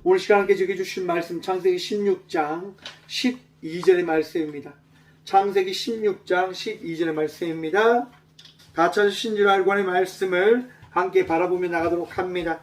오늘 시간 함께 주신 말씀 창세기 16장 12절의 말씀입니다. 창세기 16장 12절의 말씀입니다. 다 찾으신 줄 알고 하는 말씀을 함께 바라보며 나가도록 합니다.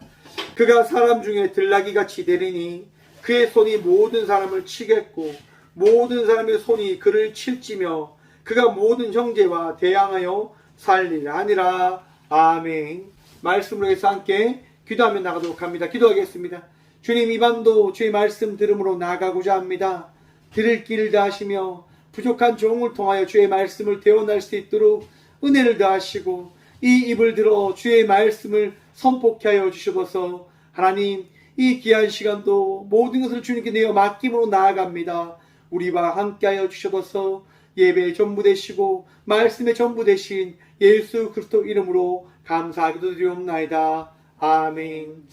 그가 사람 중에 들나귀같이 되리니 그의 손이 모든 사람을 치겠고 모든 사람의 손이 그를 칠지며 그가 모든 형제와 대항하여 살리라 하니라. 아멘. 말씀으로 해서 함께 기도하며 나가도록 합니다. 기도하겠습니다. 주님, 이 밤도 주의 말씀 들음으로 나아가고자 합니다. 들을 길을 다하시며 부족한 종을 통하여 주의 말씀을 대원할 수 있도록 은혜를 다하시고 이 입을 들어 주의 말씀을 선포케 하여 주시옵소서. 하나님, 이 귀한 시간도 모든 것을 주님께 내어 맡김으로 나아갑니다. 우리와 함께하여 주시옵소서. 예배의 전부 되시고 말씀의 전부 되신 예수 그리스도 이름으로 감사하기도 드리옵나이다. 아멘.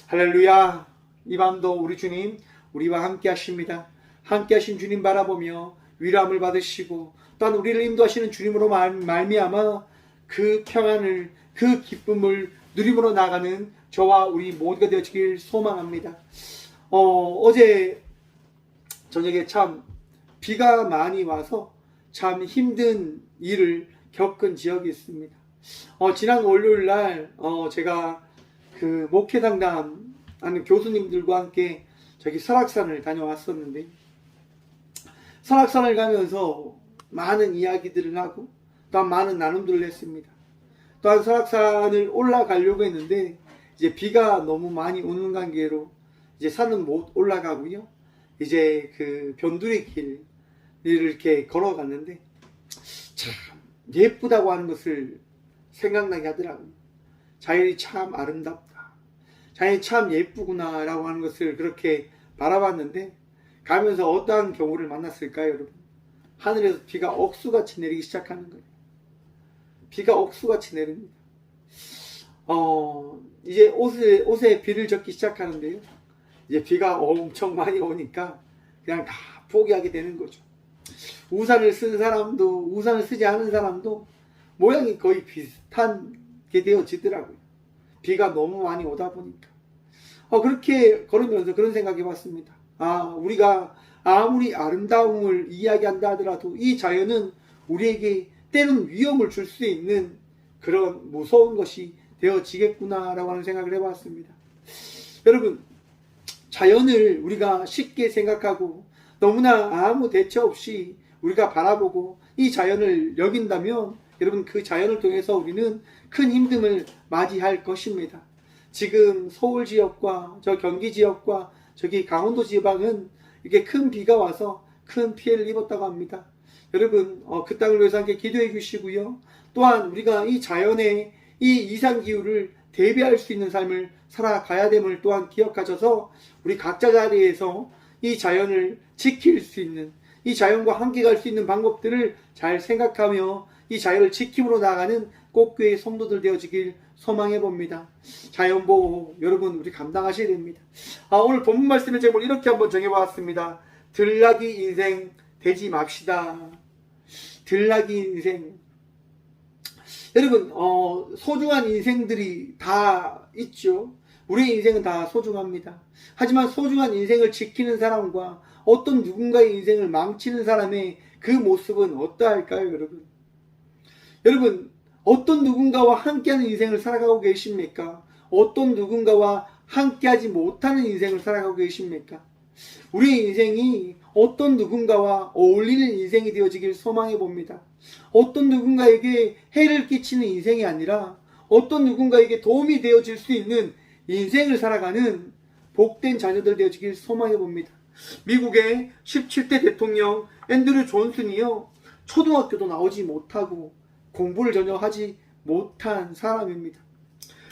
할렐루야. 이 밤도 우리 주님 우리와 함께 하십니다. 함께 하신 주님 바라보며 위로함을 받으시고 또한 우리를 인도하시는 주님으로 말미암아 그 평안을, 그 기쁨을 누림으로 나가는 저와 우리 모두가 되어지길 소망합니다. 어제 저녁에 참 비가 많이 와서 참 힘든 일을 겪은 지역이 있습니다. 지난 월요일 날 제가 그 목회 상담하는 교수님들과 함께 저기 설악산을 다녀왔었는데, 설악산을 가면서 많은 이야기들을 하고 또한 많은 나눔들을 했습니다. 또한 설악산을 올라가려고 했는데 이제 비가 너무 많이 오는 관계로 이제 산은 못 올라가고요. 이제 그 변두리 길을 이렇게 걸어갔는데 참 예쁘다고 하는 것을 생각나게 하더라고요. 자연이 참 아름답다, 자연이 참 예쁘구나 라고 하는 것을 그렇게 바라봤는데, 가면서 어떠한 경우를 만났을까요, 여러분? 하늘에서 비가 억수같이 내리기 시작하는 거예요. 비가 억수같이 내립니다. 이제 옷에 비를 젖기 시작하는데요. 이제 비가 엄청 많이 오니까 그냥 다 포기하게 되는 거죠. 우산을 쓴 사람도 우산을 쓰지 않은 사람도 모양이 거의 비슷하게 되어지더라고요. 비가 너무 많이 오다 보니까. 그렇게 걸으면서 그런 생각해 봤습니다. 우리가 아무리 아름다움을 이야기한다 하더라도 이 자연은 우리에게 때로는 위험을 줄 수 있는 그런 무서운 것이 되어지겠구나 라고 하는 생각을 해봤습니다. 여러분, 자연을 우리가 쉽게 생각하고 너무나 아무 대처 없이 우리가 바라보고 이 자연을 여긴다면 여러분, 그 자연을 통해서 우리는 큰 힘듦을 맞이할 것입니다. 지금 서울 지역과 저 경기 지역과 저기 강원도 지방은 이렇게 큰 비가 와서 큰 피해를 입었다고 합니다. 여러분, 그 땅을 위해서 함께 기도해 주시고요. 또한 우리가 이 자연의 이 이상기후를 대비할 수 있는 삶을 살아가야 됨을 또한 기억하셔서 우리 각자 자리에서 이 자연을 지킬 수 있는, 이 자연과 함께 갈 수 있는 방법들을 잘 생각하며 이 자연을 지킴으로 나가는 꽃교회의 성도들 되어지길 소망해 봅니다. 자연보호 여러분, 우리 감당하셔야 됩니다. 오늘 본문 말씀의 제목을 이렇게 한번 정해보았습니다. 들나귀 인생 되지 맙시다. 들나귀 인생. 여러분, 소중한 인생들이 다 있죠. 우리의 인생은 다 소중합니다. 하지만 소중한 인생을 지키는 사람과 어떤 누군가의 인생을 망치는 사람의 그 모습은 어떠할까요, 여러분? 여러분, 어떤 누군가와 함께하는 인생을 살아가고 계십니까? 어떤 누군가와 함께하지 못하는 인생을 살아가고 계십니까? 우리의 인생이 어떤 누군가와 어울리는 인생이 되어지길 소망해 봅니다. 어떤 누군가에게 해를 끼치는 인생이 아니라 어떤 누군가에게 도움이 되어질 수 있는 인생을 살아가는 복된 자녀들 되어지길 소망해 봅니다. 미국의 17대 대통령 앤드류 존슨이요, 초등학교도 나오지 못하고 공부를 전혀 하지 못한 사람입니다.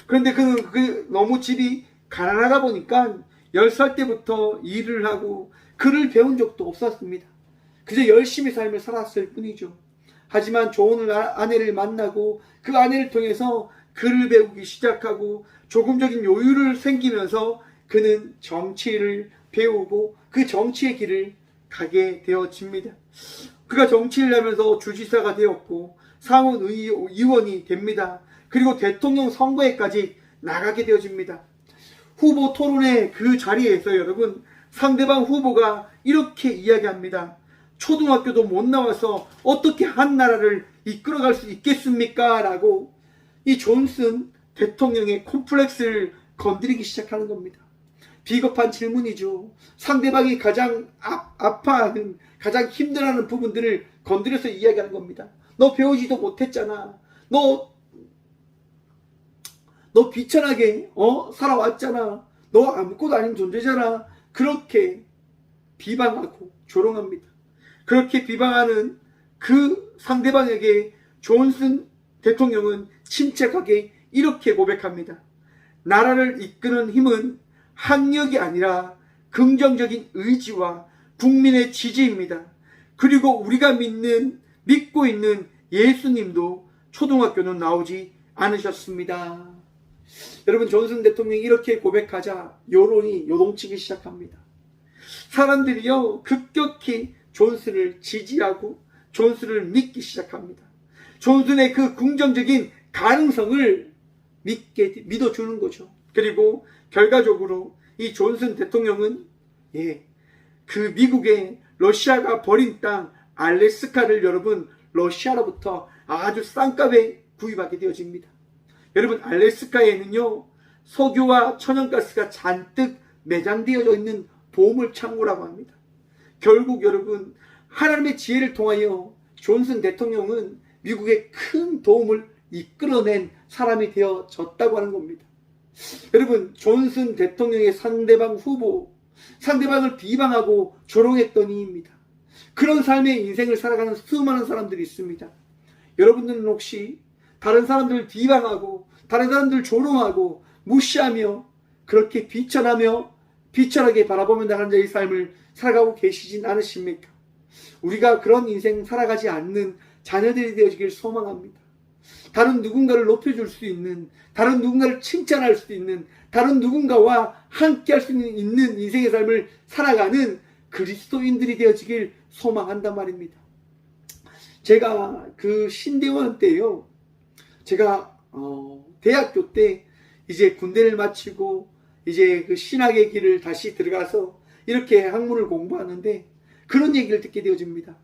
그런데 그 너무 집이 가난하다 보니까 10살 때부터 일을 하고 글을 배운 적도 없었습니다. 그저 열심히 삶을 살았을 뿐이죠. 하지만 좋은 아내를 만나고 그 아내를 통해서 글을 배우기 시작하고 조금적인 여유를 생기면서 그는 정치를 배우고 그 정치의 길을 가게 되어집니다. 그가 정치를 하면서 주지사가 되었고 상원의원이 됩니다. 그리고 대통령 선거에까지 나가게 되어집니다. 후보 토론회 그 자리에서 여러분 상대방 후보가 이렇게 이야기합니다. 초등학교도 못 나와서 어떻게 한 나라를 이끌어갈 수 있겠습니까? 라고 이 존슨 대통령의 콤플렉스를 건드리기 시작하는 겁니다. 비겁한 질문이죠. 상대방이 가장 아파하는, 가장 힘들어하는 부분들을 건드려서 이야기하는 겁니다. 너 배우지도 못했잖아. 너 비천하게 살아왔잖아. 너 아무것도 아닌 존재잖아. 그렇게 비방하고 조롱합니다. 그렇게 비방하는 그 상대방에게 존슨 대통령은 침착하게 이렇게 고백합니다. 나라를 이끄는 힘은 학력이 아니라 긍정적인 의지와 국민의 지지입니다. 그리고 우리가 믿고 있는 예수님도 초등학교는 나오지 않으셨습니다. 여러분, 존슨 대통령이 이렇게 고백하자 여론이 요동치기 시작합니다. 사람들이요 급격히 존슨을 지지하고 존슨을 믿기 시작합니다. 존슨의 그 긍정적인 가능성을 믿어주는 거죠. 그리고 결과적으로 이 존슨 대통령은 그 미국의 러시아가 버린 땅 알래스카를 여러분 러시아로부터 아주 싼 값에 구입하게 되어집니다. 여러분, 알래스카에는요 석유와 천연가스가 잔뜩 매장되어져 있는 보물 창고라고 합니다. 결국 여러분 하나님의 지혜를 통하여 존슨 대통령은 미국의 큰 도움을 이끌어낸 사람이 되어졌다고 하는 겁니다. 여러분, 존슨 대통령의 상대방 후보, 상대방을 비방하고 조롱했던 이입니다. 그런 삶의 인생을 살아가는 수많은 사람들이 있습니다. 여러분들은 혹시 다른 사람들을 비방하고 다른 사람들을 조롱하고 무시하며 그렇게 비천하게 바라보며 나가는 자의 삶을 살아가고 계시진 않으십니까? 우리가 그런 인생 살아가지 않는 자녀들이 되어지길 소망합니다. 다른 누군가를 높여줄 수 있는, 다른 누군가를 칭찬할 수 있는, 다른 누군가와 함께 할 수 있는 인생의 삶을 살아가는 그리스도인들이 되어지길 소망한단 말입니다. 제가 그 신대원 때요, 제가 대학교 때 이제 군대를 마치고 이제 그 신학의 길을 다시 들어가서 이렇게 학문을 공부하는데 그런 얘기를 듣게 되어집니다.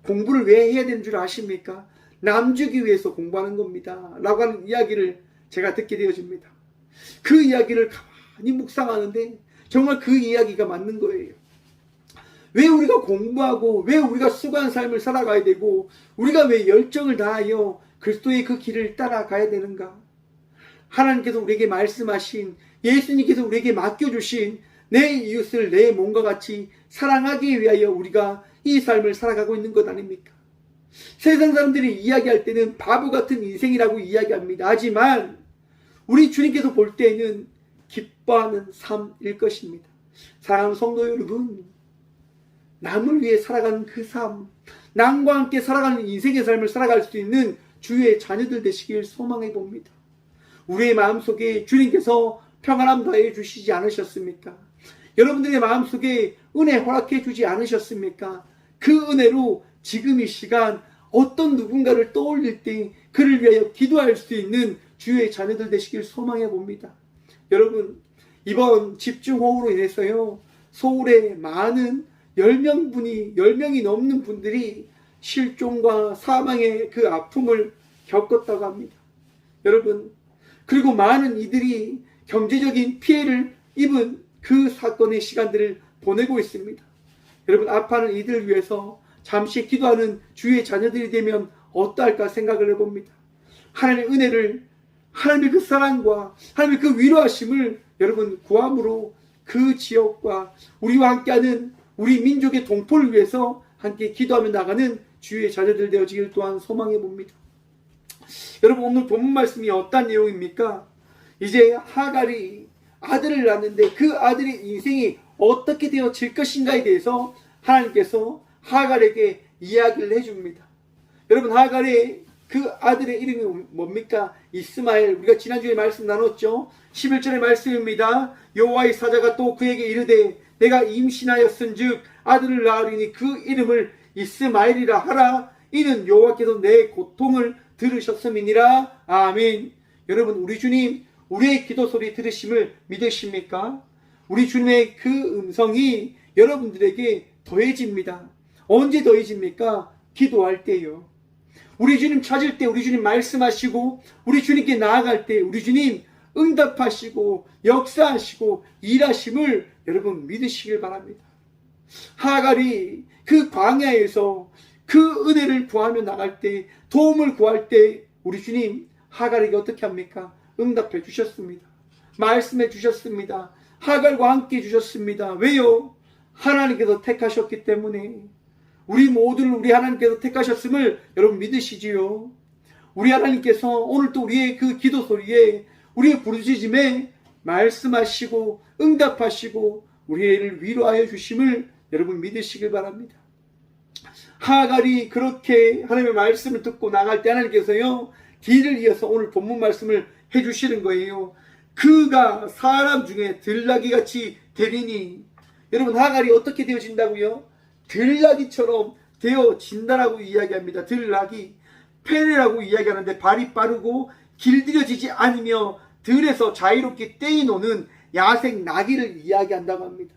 공부를 왜 해야 되는 줄 아십니까? 남주기 위해서 공부하는 겁니다. 라고 하는 이야기를 제가 듣게 되어집니다. 그 이야기를 가만히 묵상하는데 정말 그 이야기가 맞는 거예요. 왜 우리가 공부하고 왜 우리가 수고한 삶을 살아가야 되고 우리가 왜 열정을 다하여 그리스도의 그 길을 따라가야 되는가? 하나님께서 우리에게 말씀하신, 예수님께서 우리에게 맡겨주신 내 이웃을 내 몸과 같이 사랑하기 위하여 우리가 이 삶을 살아가고 있는 것 아닙니까? 세상 사람들이 이야기할 때는 바보 같은 인생이라고 이야기합니다. 하지만 우리 주님께서 볼 때에는 기뻐하는 삶일 것입니다. 사랑하는 성도 여러분, 남을 위해 살아가는 그 삶, 남과 함께 살아가는 인생의 삶을 살아갈 수 있는 주의 자녀들 되시길 소망해 봅니다. 우리의 마음속에 주님께서 평안함 더해 주시지 않으셨습니까? 여러분들의 마음속에 은혜 허락해 주지 않으셨습니까? 그 은혜로 지금 이 시간 어떤 누군가를 떠올릴 때 그를 위하여 기도할 수 있는 주의 자녀들 되시길 소망해 봅니다. 여러분, 이번 집중호우로 인해서요, 서울에 많은 10명이 넘는 분들이 실종과 사망의 그 아픔을 겪었다고 합니다. 여러분, 그리고 많은 이들이 경제적인 피해를 입은 그 사건의 시간들을 보내고 있습니다. 여러분, 아파하는 이들을 위해서 잠시 기도하는 주의 자녀들이 되면 어떠할까 생각을 해봅니다. 하나님의 은혜를, 하나님의 그 사랑과 하나님의 그 위로하심을 여러분 구함으로 그 지역과 우리와 함께하는 우리 민족의 동포를 위해서 함께 기도하며 나가는 주의 자녀들 되어지길 또한 소망해 봅니다. 여러분, 오늘 본문 말씀이 어떤 내용입니까? 이제 하갈이 아들을 낳았는데 그 아들의 인생이 어떻게 되어질 것인가에 대해서 하나님께서 하갈에게 이야기를 해줍니다. 여러분, 하갈의 그 아들의 이름이 뭡니까? 이스마엘. 우리가 지난주에 말씀 나눴죠. 11절의 말씀입니다. 여호와의 사자가 또 그에게 이르되 내가 임신하였은즉 아들을 낳으리니 그 이름을 이스마엘이라 하라. 이는 여호와께서 내 고통을 들으셨음이니라. 아멘. 여러분, 우리 주님 우리의 기도 소리 들으심을 믿으십니까? 우리 주님의 그 음성이 여러분들에게 더해집니다. 언제 더해집니까? 기도할 때요. 우리 주님 찾을 때, 우리 주님 말씀하시고, 우리 주님께 나아갈 때 우리 주님 응답하시고 역사하시고 일하심을 여러분 믿으시길 바랍니다. 하갈이 그 광야에서 그 은혜를 구하며 나갈 때, 도움을 구할 때 우리 주님 하갈에게 어떻게 합니까? 응답해 주셨습니다. 말씀해 주셨습니다. 하갈과 함께 주셨습니다. 왜요? 하나님께서 택하셨기 때문에. 우리 모두를 우리 하나님께서 택하셨음을 여러분 믿으시지요? 우리 하나님께서 오늘 또 우리의 그 기도 소리에, 우리의 부르짖음에 말씀하시고 응답하시고 우리를 위로하여 주심을 여러분 믿으시길 바랍니다. 하갈이 그렇게 하나님의 말씀을 듣고 나갈 때 하나님께서요, 길을 이어서 오늘 본문 말씀을 해주시는 거예요. 그가 사람 중에 들나귀같이 되리니. 여러분, 하갈이 어떻게 되어진다고요? 들나귀처럼 되어진다라고 이야기합니다. 들나귀, 페레라고 이야기하는데 발이 빠르고 길들여지지 않으며 들에서 자유롭게 떼이노는 야생 나귀를 이야기한다고 합니다.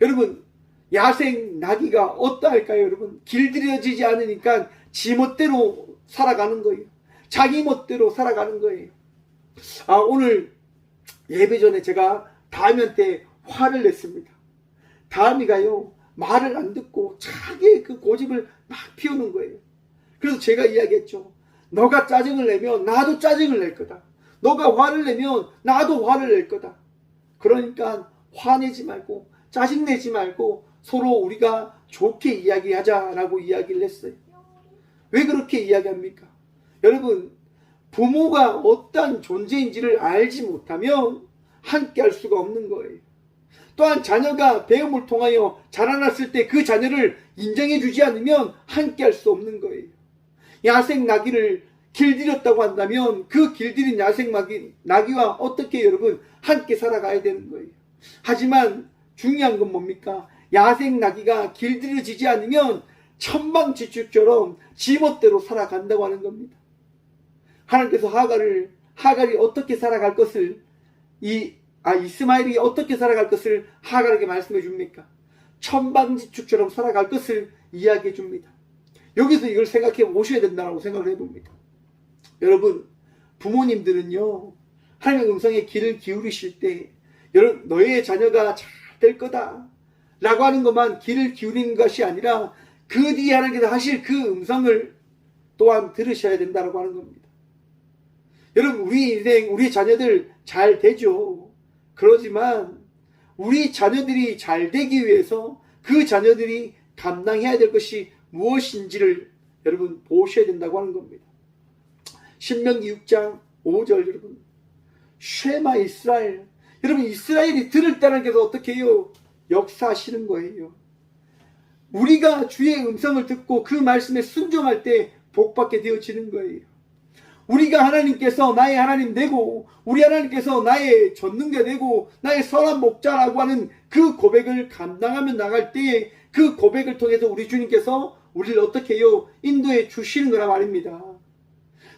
여러분, 야생 나귀가 어떠할까요? 여러분, 길들여지지 않으니까 지 멋대로 살아가는 거예요. 자기 멋대로 살아가는 거예요. 오늘 예배 전에 제가 다미한테 화를 냈습니다. 다미가요, 말을 안 듣고 자기의 그 고집을 막 피우는 거예요. 그래서 제가 이야기했죠. 너가 짜증을 내면 나도 짜증을 낼 거다. 너가 화를 내면 나도 화를 낼 거다. 그러니까 화내지 말고 짜증내지 말고 서로 우리가 좋게 이야기하자라고 이야기를 했어요. 왜 그렇게 이야기합니까? 여러분, 부모가 어떤 존재인지를 알지 못하면 함께 할 수가 없는 거예요. 또한 자녀가 배움을 통하여 자라났을 때 그 자녀를 인정해 주지 않으면 함께 할 수 없는 거예요. 야생 나귀를 길들였다고 한다면 그 길들인 야생 나귀와 어떻게 여러분 함께 살아가야 되는 거예요. 하지만 중요한 건 뭡니까? 야생 나귀가 길들여지지 않으면 천방지축처럼 지멋대로 살아간다고 하는 겁니다. 하나님께서 하갈이 어떻게 살아갈 것을 이스마엘이 어떻게 살아갈 것을 하갈에게 말씀해 줍니까? 천방지축처럼 살아갈 것을 이야기해 줍니다. 여기서 이걸 생각해 보셔야 된다고 생각을 해봅니다. 여러분, 부모님들은요, 하나님의 음성에 귀를 기울이실 때 너의 자녀가 잘 될 거다 라고 하는 것만 귀를 기울이는 것이 아니라 그 뒤에 하나님께서 하실 그 음성을 또한 들으셔야 된다고 하는 겁니다. 여러분, 우리 인생, 우리 자녀들 잘 되죠. 그러지만 우리 자녀들이 잘 되기 위해서 그 자녀들이 감당해야 될 것이 무엇인지를 여러분 보셔야 된다고 하는 겁니다. 신명기 6장 5절 여러분, 쉐마 이스라엘. 여러분, 이스라엘이 들을 때 하나님께서 어떻게 해요? 역사하시는 거예요. 우리가 주의 음성을 듣고 그 말씀에 순종할 때 복받게 되어지는 거예요. 우리가 하나님께서 나의 하나님 되고 우리 하나님께서 나의 전능자 되고 나의 선한 목자라고 하는 그 고백을 감당하며 나갈 때에 그 고백을 통해서 우리 주님께서 우리를 어떻게 해요? 인도해 주시는 거란 말입니다.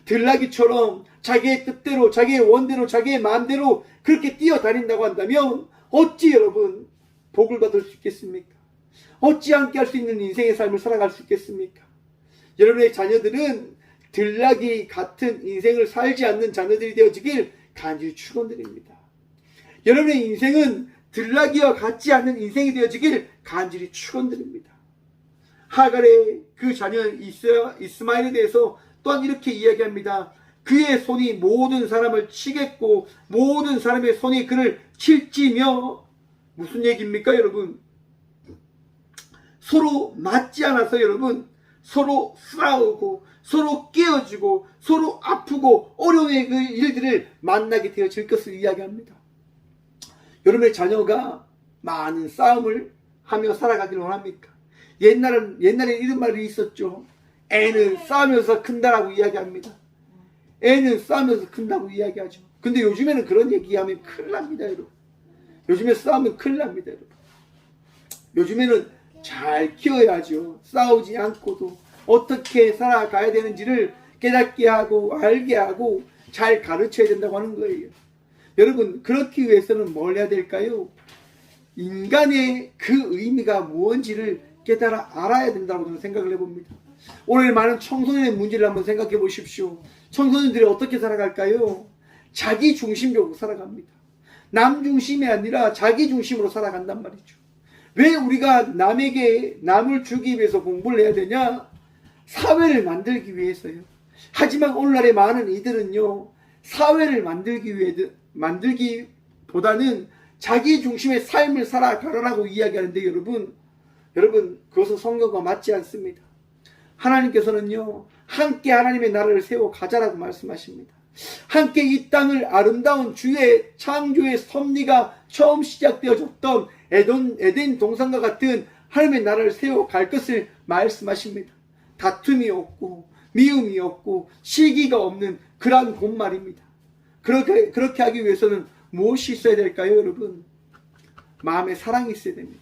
들나귀처럼 자기의 뜻대로, 자기의 원대로, 자기의 마음대로 그렇게 뛰어다닌다고 한다면 어찌 여러분 복을 받을 수 있겠습니까? 어찌 함께 할 수 있는 인생의 삶을 살아갈 수 있겠습니까? 여러분의 자녀들은 들나귀 같은 인생을 살지 않는 자녀들이 되어지길 간절히 축원드립니다. 여러분의 인생은 들나귀와 같지 않은 인생이 되어지길 간절히 축원드립니다. 하갈의 그 자녀 이스마엘에 대해서 또한 이렇게 이야기합니다. 그의 손이 모든 사람을 치겠고 모든 사람의 손이 그를 칠지며. 무슨 얘기입니까 여러분? 서로 맞지 않아서 여러분 서로 싸우고 서로 깨어지고 서로 아프고 어려움의 그 일들을 만나게 되어질 것을 이야기합니다. 여러분의 자녀가 많은 싸움을 하며 살아가기를 원합니까? 옛날에 이런 말이 있었죠. 애는 싸우면서 큰다라고 이야기합니다. 애는 싸우면서 큰다고 이야기하죠. 근데 요즘에는 그런 얘기하면 큰일 납니다, 여러분. 요즘에 싸우면 큰일 납니다, 여러분. 요즘에는 잘 키워야죠. 싸우지 않고도 어떻게 살아가야 되는지를 깨닫게 하고 알게 하고 잘 가르쳐야 된다고 하는 거예요. 여러분, 그렇기 위해서는 뭘 해야 될까요? 인간의 그 의미가 무엇인지를 깨달아 알아야 된다고 저는 생각을 해봅니다. 오늘 많은 청소년의 문제를 한번 생각해 보십시오. 청소년들이 어떻게 살아갈까요? 자기 중심적으로 살아갑니다. 남 중심이 아니라 자기 중심으로 살아간단 말이죠. 왜 우리가 남을 주기 위해서 공부를 해야 되냐? 사회를 만들기 위해서요. 하지만 오늘날의 많은 이들은요, 사회를 만들기보다는 자기 중심의 삶을 살아가라고 이야기하는데 여러분 그것은 성경과 맞지 않습니다. 하나님께서는요, 함께 하나님의 나라를 세워 가자라고 말씀하십니다. 함께 이 땅을 아름다운 주의 창조의 섭리가 처음 시작되어졌던 에덴 동산과 같은 하나님의 나라를 세워 갈 것을 말씀하십니다. 다툼이 없고 미움이 없고 시기가 없는 그러한 곳말입니다. 그렇게 하기 위해서는 무엇이 있어야 될까요, 여러분? 마음에 사랑이 있어야 됩니다.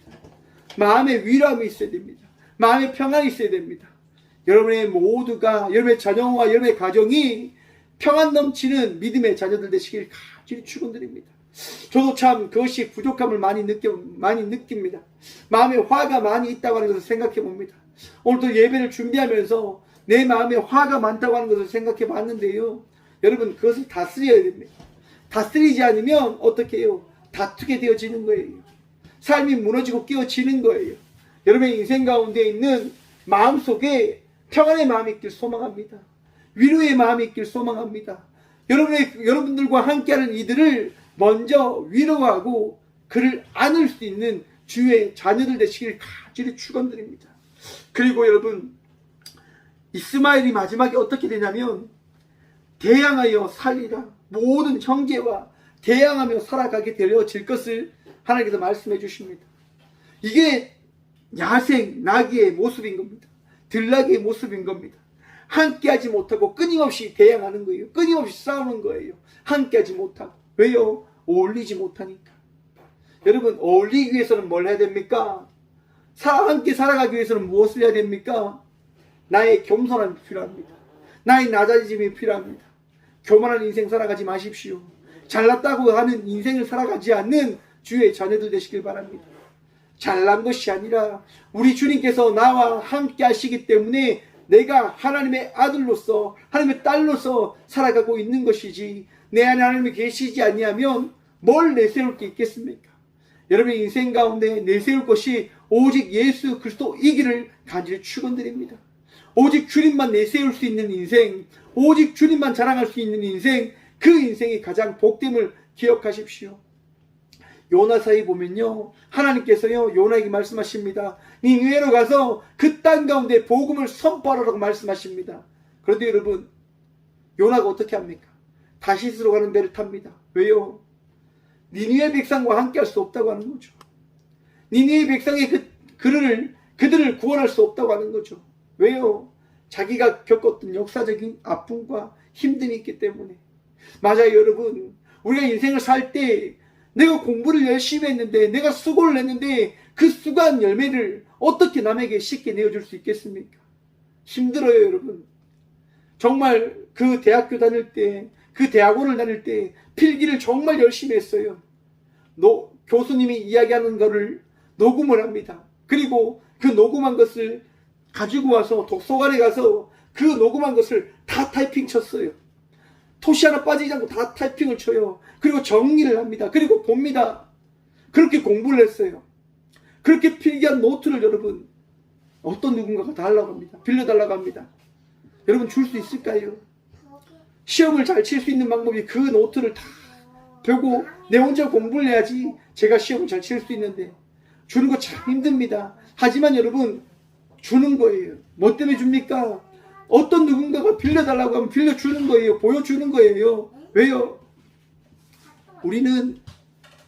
마음에 위로함이 있어야 됩니다. 마음에 평안이 있어야 됩니다. 여러분의 자녀와 여러분의 가정이 평안 넘치는 믿음의 자녀들 되시길 간절히 축원드립니다. 저도 참 그것이 부족함을 많이 느낍니다. 마음에 화가 많이 있다고 하는 것을 생각해 봅니다. 오늘도 예배를 준비하면서 내 마음에 화가 많다고 하는 것을 생각해 봤는데요. 여러분, 그것을 다스려야 됩니다. 다스리지 않으면 어떻게 해요? 다투게 되어지는 거예요. 삶이 무너지고 깨어지는 거예요. 여러분의 인생 가운데 있는 마음속에 평안의 마음이 있길 소망합니다. 위로의 마음이 있길 소망합니다. 여러분들과 함께하는 이들을 먼저 위로하고 그를 안을 수 있는 주의 자녀들 되시길 간절히 축원드립니다. 그리고 여러분, 이스마엘이 마지막에 어떻게 되냐면 대항하여 살리라, 모든 형제와 대항하며 살아가게 되어질 것을 하나님께서 말씀해 주십니다. 이게 야생 나귀의 모습인 겁니다. 들나귀의 모습인 겁니다. 함께하지 못하고 끊임없이 대항하는 거예요. 끊임없이 싸우는 거예요. 함께하지 못하고. 왜요? 어울리지 못하니까. 여러분, 어울리기 위해서는 뭘 해야 됩니까? 함께 살아가기 위해서는 무엇을 해야 됩니까? 나의 겸손함이 필요합니다. 나의 낮아짐이 필요합니다. 교만한 인생 살아가지 마십시오. 잘났다고 하는 인생을 살아가지 않는 주의 자녀들 되시길 바랍니다. 잘난 것이 아니라 우리 주님께서 나와 함께 하시기 때문에 내가 하나님의 아들로서 하나님의 딸로서 살아가고 있는 것이지, 내 안에 하나님이 계시지 아니하면 뭘 내세울 게 있겠습니까? 여러분의 인생 가운데 내세울 것이 오직 예수 그리스도이기를 간절히 축원드립니다. 오직 주님만 내세울 수 있는 인생, 오직 주님만 자랑할 수 있는 인생, 그 인생이 가장 복됨을 기억하십시오. 요나서에 보면요, 하나님께서요 요나에게 말씀하십니다. 니느웨로 가서 그 땅 가운데 복음을 선포하라고 말씀하십니다. 그런데 여러분, 요나가 어떻게 합니까? 다시스로 가는 배를 탑니다. 왜요? 니느웨 백성과 함께 할 수 없다고 하는 거죠. 니느웨 백성의 그들을 구원할 수 없다고 하는 거죠. 왜요? 자기가 겪었던 역사적인 아픔과 힘듦이 있기 때문에. 맞아요, 여러분. 우리가 인생을 살 때 내가 공부를 열심히 했는데, 내가 수고를 했는데 그 수고한 열매를 어떻게 남에게 쉽게 내어줄 수 있겠습니까? 힘들어요, 여러분. 정말 그 대학교 다닐 때, 그 대학원을 다닐 때 필기를 정말 열심히 했어요. 교수님이 이야기하는 거를 녹음을 합니다. 그리고 그 녹음한 것을 가지고 와서 독서관에 가서 그 녹음한 것을 다 타이핑 쳤어요. 토시 하나 빠지지 않고 다 타이핑을 쳐요. 그리고 정리를 합니다. 그리고 봅니다. 그렇게 공부를 했어요. 그렇게 필기한 노트를 여러분, 어떤 누군가가 달라고 합니다. 빌려달라고 합니다. 여러분, 줄 수 있을까요? 시험을 잘 칠 수 있는 방법이 그 노트를 다 펴고 내 혼자 공부를 해야지 제가 시험을 잘 칠 수 있는데, 주는 거 참 힘듭니다. 하지만 여러분, 주는 거예요. 뭐 때문에 줍니까? 어떤 누군가가 빌려달라고 하면 빌려주는 거예요. 보여주는 거예요. 왜요? 우리는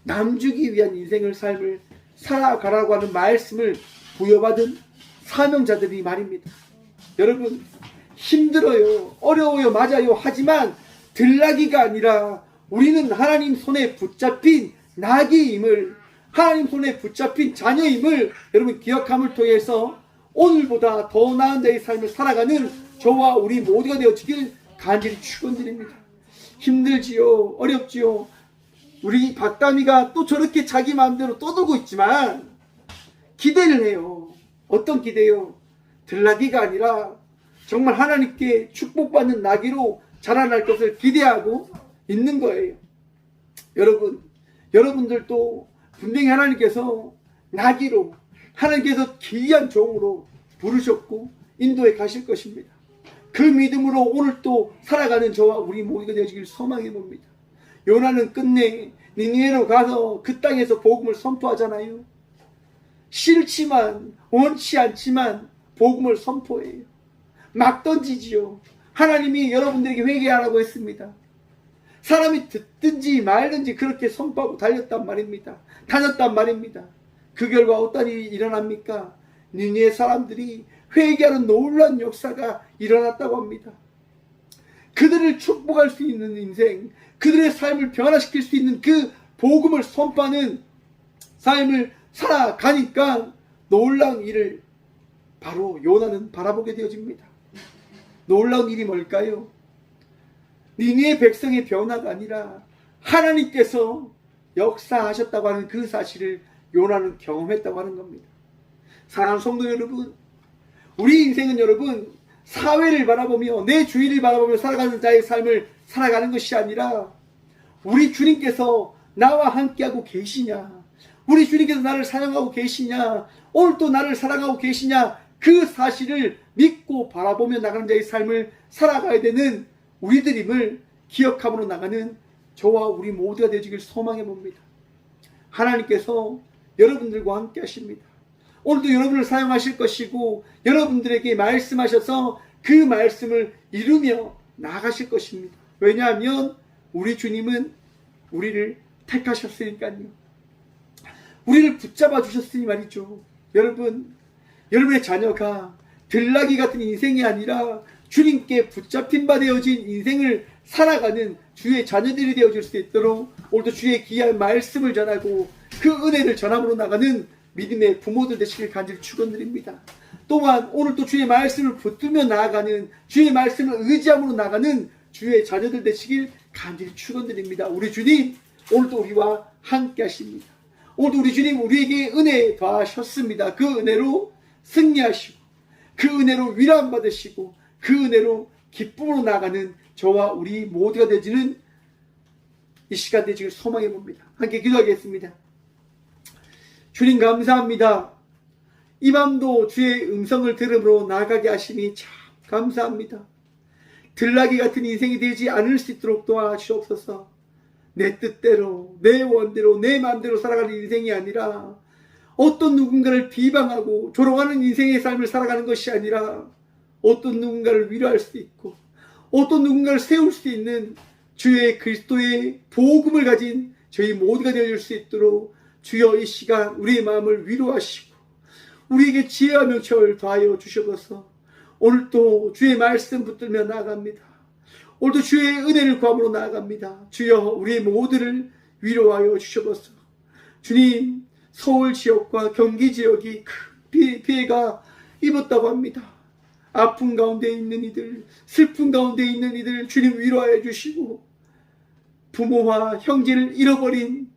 남 주기 위한 인생을 삶을 살아가라고 하는 말씀을 부여받은 사명자들이 말입니다. 여러분, 힘들어요. 어려워요. 맞아요. 하지만 들나귀가 아니라 우리는 하나님 손에 붙잡힌 나귀임을, 하나님 손에 붙잡힌 자녀임을 여러분 기억함을 통해서 오늘보다 더 나은 자의 삶을 살아가는 저와 우리 모두가 되어지길 간절히 축원드립니다. 힘들지요. 어렵지요. 우리 박다미가 또 저렇게 자기 마음대로 떠들고 있지만 기대를 해요. 어떤 기대요? 들나귀가 아니라 정말 하나님께 축복받는 나귀로 자라날 것을 기대하고 있는 거예요. 여러분들도 분명히 하나님께서 나귀로, 하나님께서 귀한 종으로 부르셨고 인도에 가실 것입니다. 그 믿음으로 오늘 또 살아가는 저와 우리 모두가 되어지길 소망해 봅니다. 요나는 끝내 니느웨로 가서 그 땅에서 복음을 선포하잖아요. 싫지만, 원치 않지만 복음을 선포해요. 막 던지지요. 하나님이 여러분들에게 회개하라고 했습니다. 사람이 듣든지 말든지 그렇게 선포하고 다녔단 말입니다. 그 결과 어떤 일이 일어납니까? 니느웨 사람들이 회개하는 놀라운 역사가 일어났다고 합니다. 그들을 축복할 수 있는 인생, 그들의 삶을 변화시킬 수 있는 그 복음을 선포하는 삶을 살아가니까 놀라운 일을 바로 요나는 바라보게 되어집니다. 놀라운 일이 뭘까요? 니느웨 백성의 변화가 아니라 하나님께서 역사하셨다고 하는 그 사실을 요나는 경험했다고 하는 겁니다. 사랑하는 성도 여러분, 우리 인생은 여러분 사회를 바라보며 내 주위를 바라보며 살아가는 자의 삶을 살아가는 것이 아니라 우리 주님께서 나와 함께하고 계시냐, 우리 주님께서 나를 사랑하고 계시냐, 오늘도 나를 사랑하고 계시냐, 그 사실을 믿고 바라보며 나가는 자의 삶을 살아가야 되는 우리들임을 기억함으로 나가는 저와 우리 모두가 되어지길 소망해 봅니다. 하나님께서 여러분들과 함께 하십니다. 오늘도 여러분을 사용하실 것이고 여러분들에게 말씀하셔서 그 말씀을 이루며 나아가실 것입니다. 왜냐하면 우리 주님은 우리를 택하셨으니까요. 우리를 붙잡아 주셨으니 말이죠. 여러분의 자녀가 들나귀 같은 인생이 아니라 주님께 붙잡힌 바 되어진 인생을 살아가는 주의 자녀들이 되어질 수 있도록 오늘도 주의 귀한 말씀을 전하고 그 은혜를 전함으로 나가는 믿음의 부모들 되시길 간절히 축원드립니다. 또한 오늘 또 주의 말씀을 붙들며 나아가는, 주의 말씀을 의지함으로 나가는 주의 자녀들 되시길 간절히 축원드립니다. 우리 주님 오늘도 우리와 함께 하십니다. 오늘도 우리 주님 우리에게 은혜 더하셨습니다. 그 은혜로 승리하시고 그 은혜로 위로함 받으시고 그 은혜로 기쁨으로 나아가는 저와 우리 모두가 되어지는 이 시간 되시길 소망해 봅니다. 함께 기도하겠습니다. 주님 감사합니다. 이 밤도 주의 음성을 들음으로 나아가게 하시니 참 감사합니다. 들나귀 같은 인생이 되지 않을 수 있도록 도와주옵소서. 내 뜻대로, 내 원대로, 내 마음대로 살아가는 인생이 아니라 어떤 누군가를 비방하고 조롱하는 인생의 삶을 살아가는 것이 아니라 어떤 누군가를 위로할 수 있고 어떤 누군가를 세울 수 있는 주의 그리스도의 복음을 가진 저희 모두가 되어줄 수 있도록 주여 이 시간 우리의 마음을 위로하시고 우리에게 지혜와 명철을 더하여 주셔서 오늘도 주의 말씀 붙들며 나아갑니다. 오늘도 주의 은혜를 구함으로 나아갑니다. 주여 우리의 모두를 위로하여 주셔서 주님 서울 지역과 경기 지역이 큰 피해가 입었다고 합니다. 아픔 가운데 있는 이들, 슬픔 가운데 있는 이들 주님 위로하여 주시고 부모와 형제를 잃어버린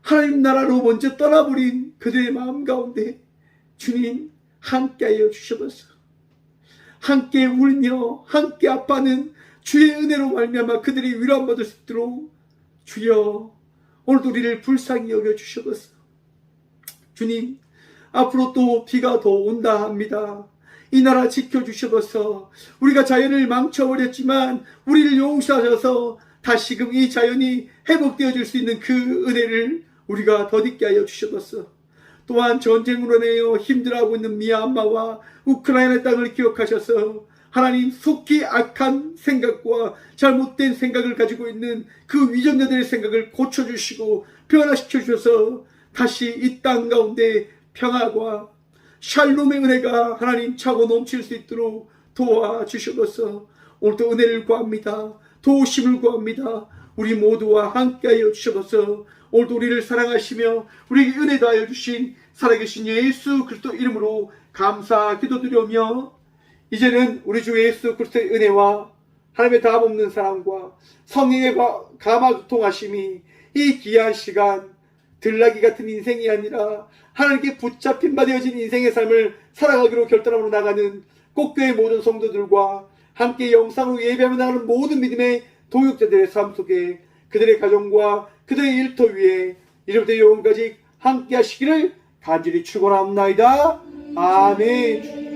하나님 나라로 먼저 떠나버린 그들의 마음 가운데 주님 함께하여 주셔서 함께 울며 함께 아파하는 주의 은혜로 말미암아 그들이 위로함 받을 수 있도록 주여 오늘도 우리를 불쌍히 여겨 주셔서 주님 앞으로 또 비가 더 온다 합니다. 이 나라 지켜주셔서 우리가 자연을 망쳐버렸지만 우리를 용서하셔서 다시금 이 자연이 회복되어질 수 있는 그 은혜를 우리가 덧입게 하여 주셔서 또한 전쟁으로 인하여 힘들어하고 있는 미얀마와 우크라이나 땅을 기억하셔서 하나님 속히 악한 생각과 잘못된 생각을 가지고 있는 그 위정자들의 생각을 고쳐주시고 변화시켜 주셔서 다시 이 땅 가운데 평화와 샬롬의 은혜가 하나님 차고 넘칠 수 있도록 도와주셔서 오늘도 은혜를 구합니다. 도우심을 구합니다. 우리 모두와 함께하여 주셔서 오늘도 우리를 사랑하시며 우리에게 은혜 더하여 주신 살아계신 예수 그리스도 이름으로 감사 기도드리며 이제는 우리 주 예수 그리스도의 은혜와 하나님의 다함없는 사랑과 성령의 감화교통하심이 이 귀한 시간, 들나귀 같은 인생이 아니라 하나님께 붙잡힌 바 되어진 인생의 삶을 살아가기로 결단하고 나가는 꽃교회 모든 성도들과 함께 영상으로 예배하며 나가는 모든 믿음의 동역자들의 삶 속에 그들의 가정과 그들의 일터 위에 이제부터 영원까지 함께 하시기를 간절히 축원합니다. 아멘.